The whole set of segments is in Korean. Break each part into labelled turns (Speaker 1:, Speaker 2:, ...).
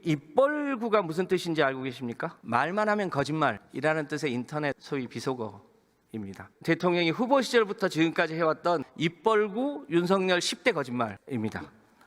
Speaker 1: 입벌구가 무슨 뜻인지 알고 계십니까? 말만 하면 거짓말이라는 뜻의 인터넷 소위 비속어입니다. 대통령이 후보 시절부터 지금까지 해왔던 입벌구 윤석열 10대 거짓말입니다.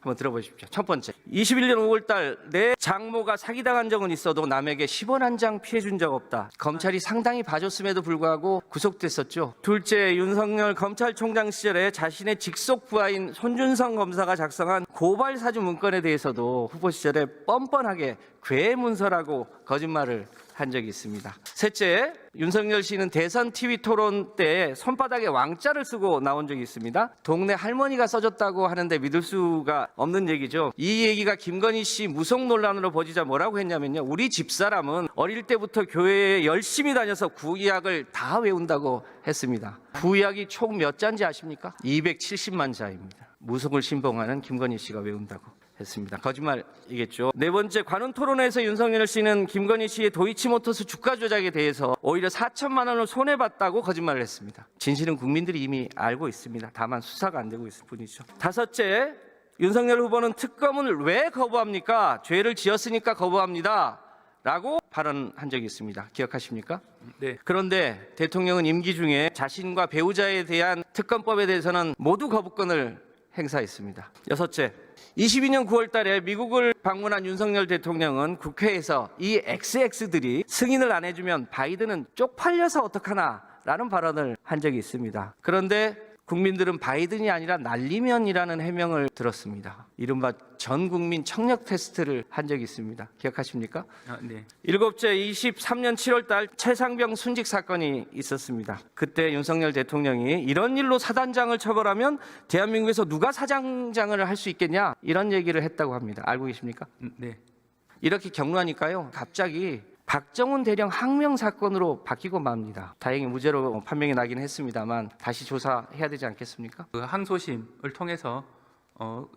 Speaker 1: 한번 들어보십시오. 첫 번째, 21년 5월달 내 장모가 사기당한 적은 있어도 남에게 10원 한 장 피해준 적 없다. 검찰이 상당히 봐줬음에도 불구하고 구속됐었죠. 둘째, 윤석열 검찰총장 시절에 자신의 직속 부하인 손준성 검사가 작성한 고발 사주 문건에 대해서도 후보 시절에 뻔뻔하게 괴문서라고 거짓말을 한 적이 있습니다. 셋째, 윤석열 씨는 대선 TV 토론 때 손바닥에 왕자를 쓰고 나온 적이 있습니다. 동네 할머니가 써줬다고 하는데 믿을 수가 없는 얘기죠. 이 얘기가 김건희 씨 무속 논란으로 번지자 뭐라고 했냐면요. 우리 집사람은 어릴 때부터 교회에 열심히 다녀서 구약을 다 외운다고 했습니다. 구약이 총 몇 자인지 아십니까? 270만 자입니다. 무속을 신봉하는 김건희 씨가 외운다고 했습니다. 거짓말이겠죠. 네 번째, 관훈 토론회에서 윤석열 씨는 김건희 씨의 도이치모터스 주가 조작에 대해서 오히려 4천만 원을 손해봤다고 거짓말을 했습니다. 진실은 국민들이 이미 알고 있습니다. 다만 수사가 안 되고 있을 뿐이죠. 다섯째, 윤석열 후보는 특검을 왜 거부합니까? 죄를 지었으니까 거부합니다. 라고 발언한 적이 있습니다. 기억하십니까?
Speaker 2: 네.
Speaker 1: 그런데 대통령은 임기 중에 자신과 배우자에 대한 특검법에 대해서는 모두 거부권을 행사했습니다. 여섯째, 22년 9월 달에 미국을 방문한 윤석열 대통령은 국회에서 이 XX들이 승인을 안 해주면 바이든은 쪽팔려서 어떡하나 라는 발언을 한 적이 있습니다. 그런데 국민들은 바이든이 아니라 날리면이라는 해명을 들었습니다. 이른바 전 국민 청력 테스트를 한 적이 있습니다. 기억하십니까?
Speaker 2: 네.
Speaker 1: 일곱째, 23년 7월 달 최상병 순직 사건이 있었습니다. 그때 윤석열 대통령이 이런 일로 사단장을 처벌하면 대한민국에서 누가 사장장을 할 수 있겠냐 이런 얘기를 했다고 합니다. 알고 계십니까?
Speaker 2: 네.
Speaker 1: 이렇게 경로하니까요. 갑자기 박정훈 대령 항명 사건으로 바뀌고 맙니다. 다행히 무죄로 판명이 나긴 했습니다만 다시 조사해야 되지 않겠습니까?
Speaker 2: 그 항소심을 통해서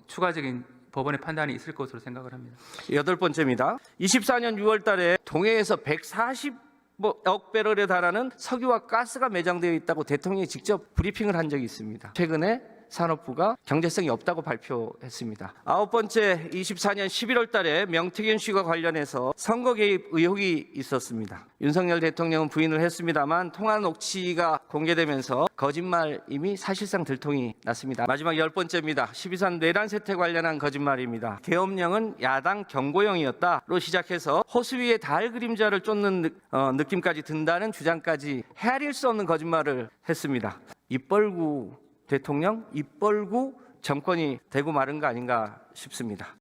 Speaker 2: 추가적인 법원의 판단이 있을 것으로 생각을 합니다.
Speaker 1: 여덟 번째입니다. 24년 6월 달에 동해에서 140억 배럴에 달하는 석유와 가스가 매장되어 있다고 대통령이 직접 브리핑을 한 적이 있습니다. 최근에 산업부가 경제성이 없다고 발표했습니다. 아홉 번째, 24년 11월 달에 명태균 씨와 관련해서 선거 개입 의혹이 있었습니다. 윤석열 대통령은 부인을 했습니다만 통화 녹취가 공개되면서 거짓말임이 사실상 들통이 났습니다. 마지막 열 번째입니다. 12선 내란 세태 관련한 거짓말입니다. 계엄령은 야당 경고령이었다로 시작해서 호수 위에 달 그림자를 쫓는 느낌까지 든다는 주장까지 헤아릴 수 없는 거짓말을 했습니다. 입벌구 대통령, 입벌구 정권이 되고 마른 거 아닌가 싶습니다.